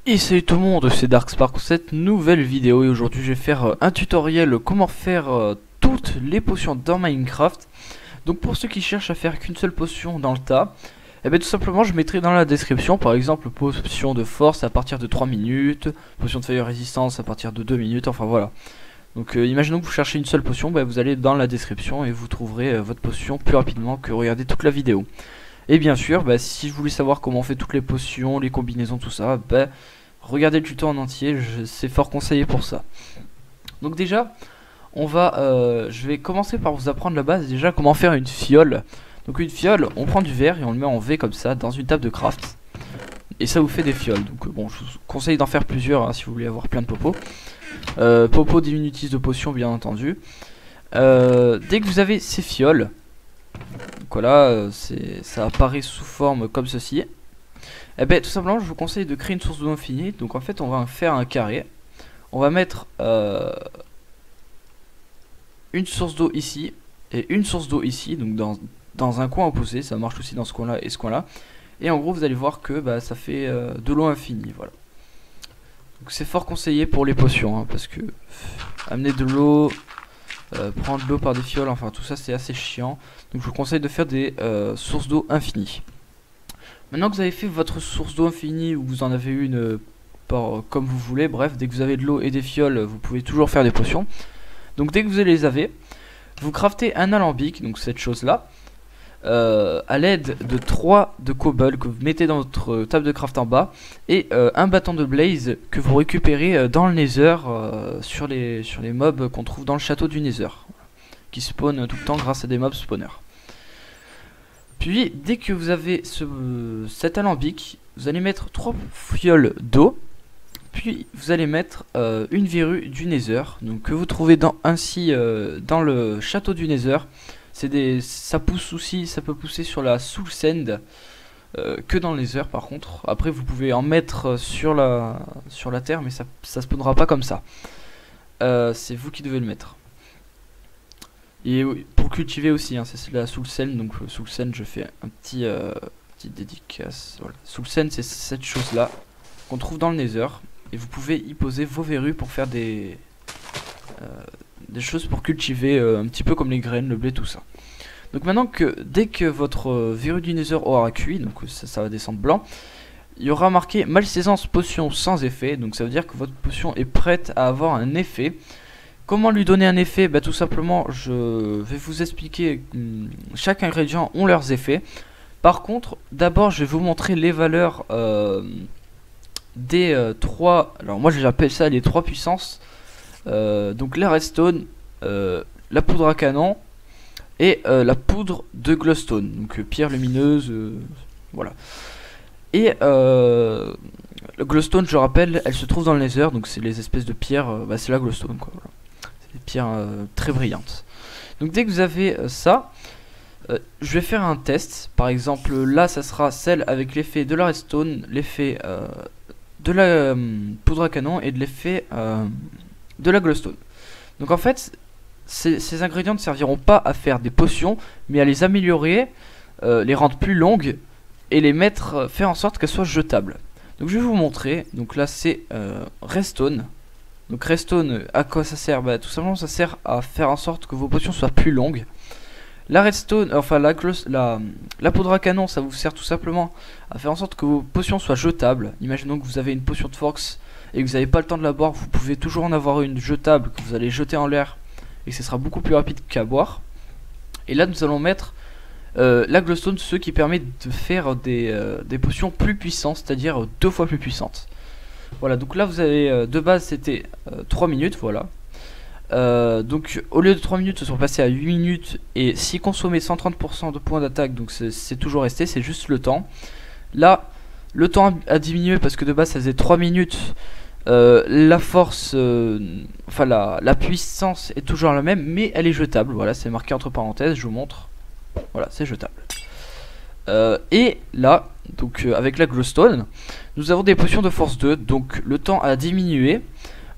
Et salut tout le monde, c'est Darkspark pour cette nouvelle vidéo et aujourd'hui je vais faire un tutoriel comment faire toutes les potions dans Minecraft. Donc pour ceux qui cherchent à faire qu'une seule potion dans le tas, et bien tout simplement je mettrai dans la description par exemple potion de force à partir de 3 minutes, potion de fire résistance à partir de 2 minutes, enfin voilà. Donc imaginons que vous cherchez une seule potion, vous allez dans la description et vous trouverez votre potion plus rapidement que regarder toute la vidéo. Et bien sûr, si vous voulez savoir comment on fait toutes les potions, les combinaisons, tout ça, regardez le tuto en entier, c'est fort conseillé pour ça. Donc déjà, je vais commencer par vous apprendre la base, déjà comment faire une fiole. Donc une fiole, on prend du verre et on le met en V comme ça, dans une table de craft. Et ça vous fait des fioles, donc bon, je vous conseille d'en faire plusieurs si vous voulez avoir plein de popos. Popo diminutif de potions bien entendu. Dès que vous avez ces fioles, donc voilà, ça apparaît sous forme comme ceci. Et tout simplement je vous conseille de créer une source d'eau infinie. Donc en fait on va faire un carré. On va mettre une source d'eau ici et une source d'eau ici. Donc dans un coin opposé, ça marche aussi dans ce coin là et ce coin là. Et en gros vous allez voir que ça fait de l'eau infinie, voilà. Donc c'est fort conseillé pour les potions parce que amener de l'eau, prendre de l'eau par des fioles, enfin tout ça c'est assez chiant. Donc je vous conseille de faire des sources d'eau infinies. Maintenant que vous avez fait votre source d'eau infinie ou vous en avez une comme vous voulez, bref, dès que vous avez de l'eau et des fioles, vous pouvez toujours faire des potions. Donc dès que vous les avez, vous craftez un alambic, donc cette chose là, à l'aide de 3 de cobble que vous mettez dans votre table de craft en bas et un bâton de blaze que vous récupérez dans le nether sur les mobs qu'on trouve dans le château du nether qui spawn tout le temps grâce à des mobs spawners. Puis dès que vous avez cet alambic, vous allez mettre 3 fioles d'eau, puis vous allez mettre une verrue du nether, donc que vous trouvez ainsi dans le château du nether. Ça pousse aussi, ça peut pousser sur la soul sand que dans le nether par contre. Après vous pouvez en mettre sur la terre, mais ça spawnera pas comme ça. C'est vous qui devez le mettre. Et pour cultiver aussi, c'est la soul sand. Donc soul sand, je fais un petite dédicace. Voilà. Soul sand, c'est cette chose là qu'on trouve dans le nether et vous pouvez y poser vos verrues pour faire des choses pour cultiver un petit peu comme les graines, le blé, tout ça. Donc maintenant dès que votre verrue du nether aura cuit, donc ça va descendre blanc, il y aura marqué malsaisance potion sans effet. Donc ça veut dire que votre potion est prête à avoir un effet. Comment lui donner un effet? Tout simplement je vais vous expliquer, chaque ingrédient ont leurs effets. Par contre d'abord je vais vous montrer les valeurs des 3, alors moi j'appelle ça les 3 puissances. Donc la redstone, la poudre à canon et la poudre de glowstone, donc pierre lumineuse, voilà. Et le glowstone, je rappelle, elle se trouve dans le nether, donc c'est les espèces de pierres, c'est la glowstone quoi, voilà. C'est des pierres très brillantes. Donc dès que vous avez ça, je vais faire un test. Par exemple là ça sera celle avec l'effet de la redstone, l'effet de la poudre à canon et de l'effet de la glowstone. Donc en fait ces ingrédients ne serviront pas à faire des potions, mais à les améliorer, les rendre plus longues et les mettre, faire en sorte qu'elles soient jetables. Donc je vais vous montrer. Donc là c'est redstone. Donc redstone, à quoi ça sert? Tout simplement ça sert à faire en sorte que vos potions soient plus longues. La redstone, enfin la poudre à canon, ça vous sert tout simplement à faire en sorte que vos potions soient jetables. Imaginons que vous avez une potion de force et que vous n'avez pas le temps de la boire, vous pouvez toujours en avoir une jetable que vous allez jeter en l'air et ce sera beaucoup plus rapide qu'à boire. Et là nous allons mettre la glowstone, ce qui permet de faire des potions plus puissantes, c'est-à-dire 2 fois plus puissantes. Voilà, donc là vous avez de base c'était 3 minutes, voilà. Donc au lieu de 3 minutes ce sont passés à 8 minutes et si consommé 130% de points d'attaque, donc c'est toujours resté, c'est juste le temps. Là le temps a diminué parce que de base ça faisait 3 minutes. La force, enfin la puissance est toujours la même, mais elle est jetable. Voilà, c'est marqué entre parenthèses, je vous montre. Voilà, c'est jetable. Et là, donc avec la glowstone, nous avons des potions de force 2. Donc le temps a diminué,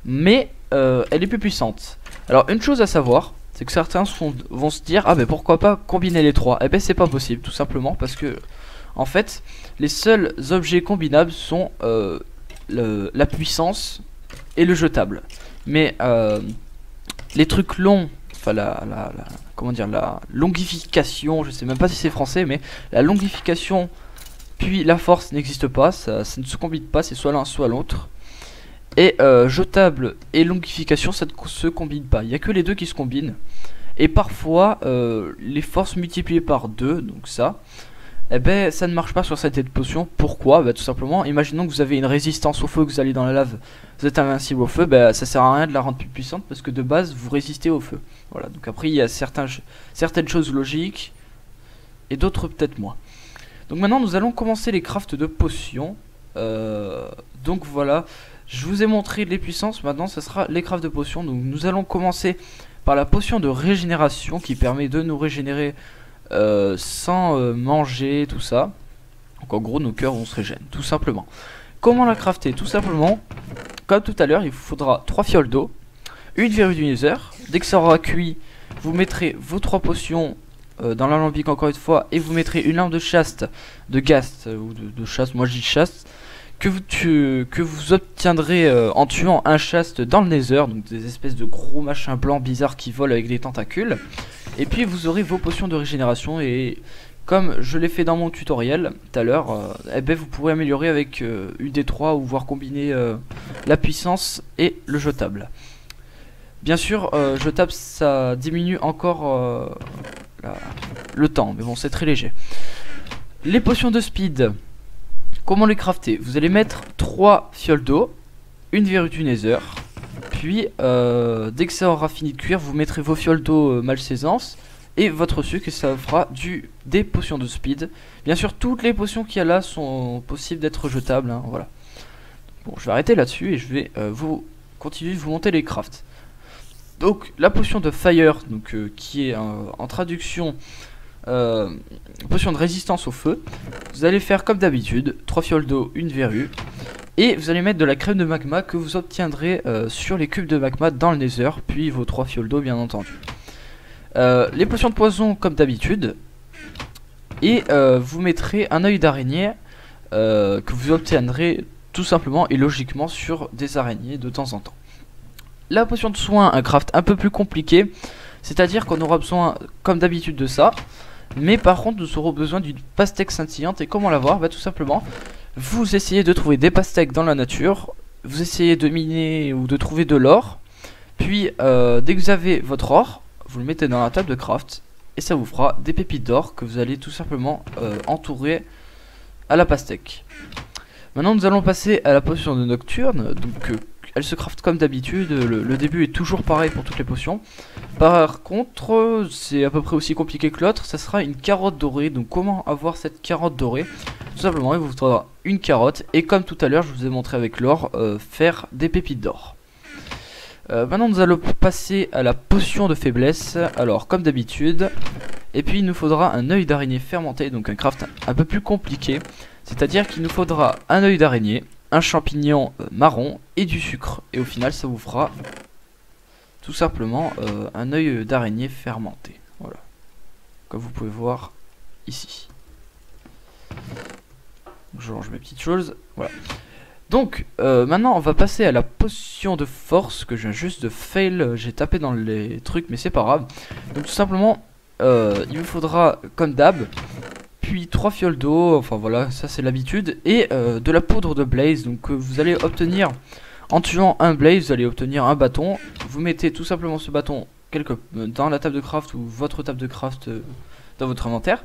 mais elle est plus puissante. Alors une chose à savoir, c'est que certains vont se dire, ah ben pourquoi pas combiner les trois. Eh ben c'est pas possible, tout simplement parce que en fait les seuls objets combinables sont la puissance et le jetable. Mais les trucs longs, enfin comment dire, la longification, je sais même pas si c'est français, mais la longification puis la force n'existe pas, ça ne se combine pas, c'est soit l'un soit l'autre. Et jetable et longification, ça ne se combine pas, il n'y a que les deux qui se combinent. Et parfois les forces multipliées par 2, donc ça, eh ben ça ne marche pas sur cette potion. Pourquoi? Bah tout simplement, imaginons que vous avez une résistance au feu, que vous allez dans la lave, vous êtes invincible au feu, bah ça sert à rien de la rendre plus puissante parce que de base vous résistez au feu. Voilà, donc après il y a certaines choses logiques et d'autres peut-être moins. Donc maintenant nous allons commencer les crafts de potions. Donc voilà, je vous ai montré les puissances, maintenant ce sera les crafts de potions. Donc nous allons commencer par la potion de régénération qui permet de nous régénérer sans manger, tout ça. Donc en gros nos cœurs vont se régénérer, tout simplement. Comment la crafter? Tout simplement, comme tout à l'heure, il vous faudra 3 fioles d'eau, une verrue du nether. Dès que ça aura cuit, vous mettrez vos 3 potions dans l'alambic encore une fois, et vous mettrez une lampe de chaste, de ghast, ou de chaste, moi je dis chaste, que vous obtiendrez en tuant un chaste dans le nether, donc des espèces de gros machins blancs bizarres qui volent avec des tentacules. Et puis vous aurez vos potions de régénération, et comme je l'ai fait dans mon tutoriel tout à l'heure, eh ben vous pourrez améliorer avec une des 3 ou voire combiner la puissance et le jetable. Bien sûr, jetable ça diminue encore le temps, mais bon c'est très léger. Les potions de speed, comment les crafter? Vous allez mettre 3 fioles d'eau, une verrue du nether, puis dès que ça aura fini de cuire, vous mettrez vos fioles d'eau malsaisance et votre sucre, et ça fera des potions de speed. Bien sûr toutes les potions qu'il y a là sont possibles d'être jetables, hein, voilà. Bon, je vais arrêter là-dessus et je vais continuer de vous monter les crafts. Donc la potion de fire, donc qui est en traduction potion de résistance au feu. Vous allez faire comme d'habitude, 3 fioles d'eau, une verrue, et vous allez mettre de la crème de magma que vous obtiendrez sur les cubes de magma dans le nether, puis vos 3 fioles d'eau bien entendu. Les potions de poison comme d'habitude, et vous mettrez un œil d'araignée que vous obtiendrez tout simplement et logiquement sur des araignées de temps en temps. La potion de soin, un craft un peu plus compliqué, c'est-à-dire qu'on aura besoin comme d'habitude de ça, mais par contre nous aurons besoin d'une pastèque scintillante. Et comment l'avoir? Bah tout simplement, vous essayez de trouver des pastèques dans la nature, vous essayez de miner ou de trouver de l'or, puis dès que vous avez votre or, vous le mettez dans la table de craft, et ça vous fera des pépites d'or que vous allez tout simplement entourer à la pastèque. Maintenant nous allons passer à la potion de nocturne, donc elle se craft comme d'habitude, le début est toujours pareil pour toutes les potions. Par contre, c'est à peu près aussi compliqué que l'autre, ça sera une carotte dorée. Donc comment avoir cette carotte dorée? Tout simplement, il vous faudra une carotte, et comme tout à l'heure, je vous ai montré avec l'or, faire des pépites d'or. Maintenant, nous allons passer à la potion de faiblesse, alors comme d'habitude. Et puis, il nous faudra un œil d'araignée fermenté, donc un craft un peu plus compliqué. C'est-à-dire qu'il nous faudra un œil d'araignée, un champignon marron et du sucre, et au final ça vous fera tout simplement un œil d'araignée fermenté, voilà, comme vous pouvez voir ici. Je range mes petites choses, voilà. Donc maintenant on va passer à la potion de force que je viens juste de fail, j'ai tapé dans les trucs mais c'est pas grave. Donc tout simplement il vous faudra comme d'hab, puis 3 fioles d'eau, enfin voilà, ça c'est l'habitude, et de la poudre de blaze. Donc vous allez obtenir, en tuant un blaze, vous allez obtenir un bâton. Vous mettez tout simplement ce bâton dans la table de craft ou votre table de craft dans votre inventaire.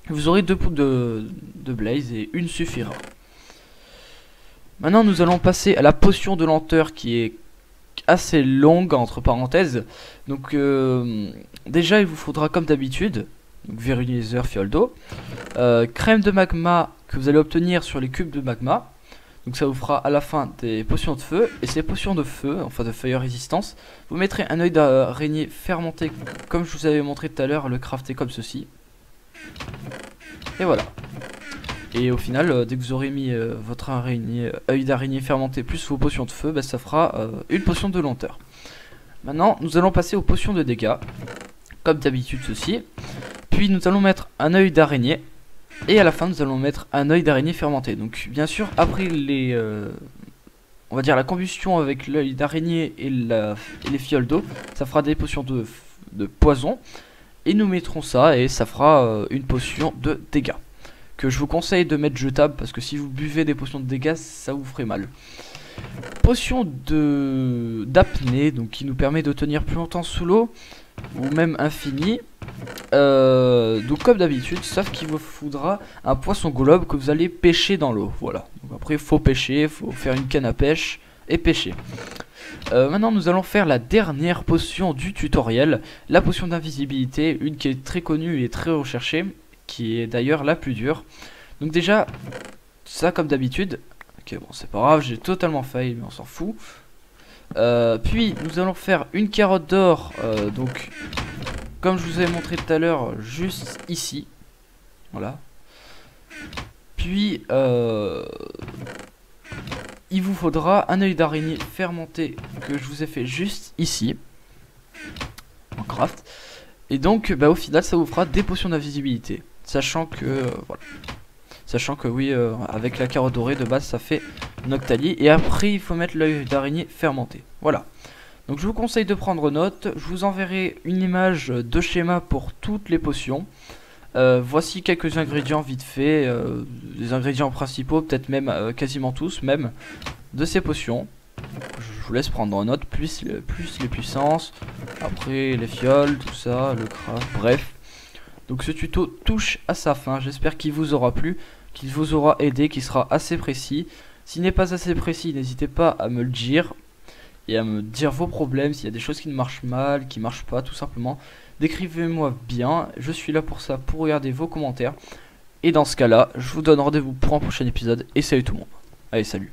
Vous aurez 2 poudres de blaze et une suffira. Maintenant nous allons passer à la potion de lenteur qui est assez longue entre parenthèses. Donc déjà il vous faudra comme d'habitude, donc verrue du nether, fiole d'eau, crème de magma que vous allez obtenir sur les cubes de magma. Donc ça vous fera à la fin des potions de feu. Et ces potions de feu, enfin de fire résistance, vous mettrez un œil d'araignée fermenté comme je vous avais montré tout à l'heure, le crafter comme ceci. Et voilà. Et au final, dès que vous aurez mis votre œil d'araignée fermenté plus vos potions de feu, bah, ça fera une potion de lenteur. Maintenant nous allons passer aux potions de dégâts, comme d'habitude ceci. Puis nous allons mettre un œil d'araignée, et à la fin nous allons mettre un œil d'araignée fermenté. Donc bien sûr après on va dire la combustion avec l'œil d'araignée et les fioles d'eau, ça fera des potions de poison. Et nous mettrons ça et ça fera une potion de dégâts. Que je vous conseille de mettre jetable parce que si vous buvez des potions de dégâts, ça vous ferait mal. Potion d'apnée, donc qui nous permet de tenir plus longtemps sous l'eau, ou même infini. Donc comme d'habitude, sauf qu'il vous faudra un poisson globe que vous allez pêcher dans l'eau. Voilà. Donc après, il faut pêcher, il faut faire une canne à pêche et pêcher. Maintenant, nous allons faire la dernière potion du tutoriel, la potion d'invisibilité, une qui est très connue et très recherchée, qui est d'ailleurs la plus dure. Donc déjà, ça comme d'habitude. Ok, bon, c'est pas grave, j'ai totalement failli, mais on s'en fout. Puis, nous allons faire une carotte d'or, donc, comme je vous ai montré tout à l'heure, juste ici. Voilà. Puis, il vous faudra un œil d'araignée fermenté que je vous ai fait juste ici. En craft. Et donc, bah, au final, ça vous fera des potions d'invisibilité. Sachant que, voilà. Sachant que oui, avec la carotte dorée de base ça fait une octalie. Et après il faut mettre l'œil d'araignée fermenté. Voilà. Donc je vous conseille de prendre note. Je vous enverrai une image de schéma pour toutes les potions. Voici quelques ingrédients vite fait. Les ingrédients principaux, peut-être même quasiment tous même, de ces potions. Je vous laisse prendre note. Plus les puissances. Après les fioles, tout ça, le craft, bref. Donc ce tuto touche à sa fin, j'espère qu'il vous aura plu, qu'il vous aura aidé, qu'il sera assez précis. S'il n'est pas assez précis, n'hésitez pas à me le dire et à me dire vos problèmes, s'il y a des choses qui ne marchent mal, qui ne marchent pas, tout simplement. Décrivez-moi bien, je suis là pour ça, pour regarder vos commentaires. Et dans ce cas-là, je vous donne rendez-vous pour un prochain épisode et salut tout le monde. Allez, salut.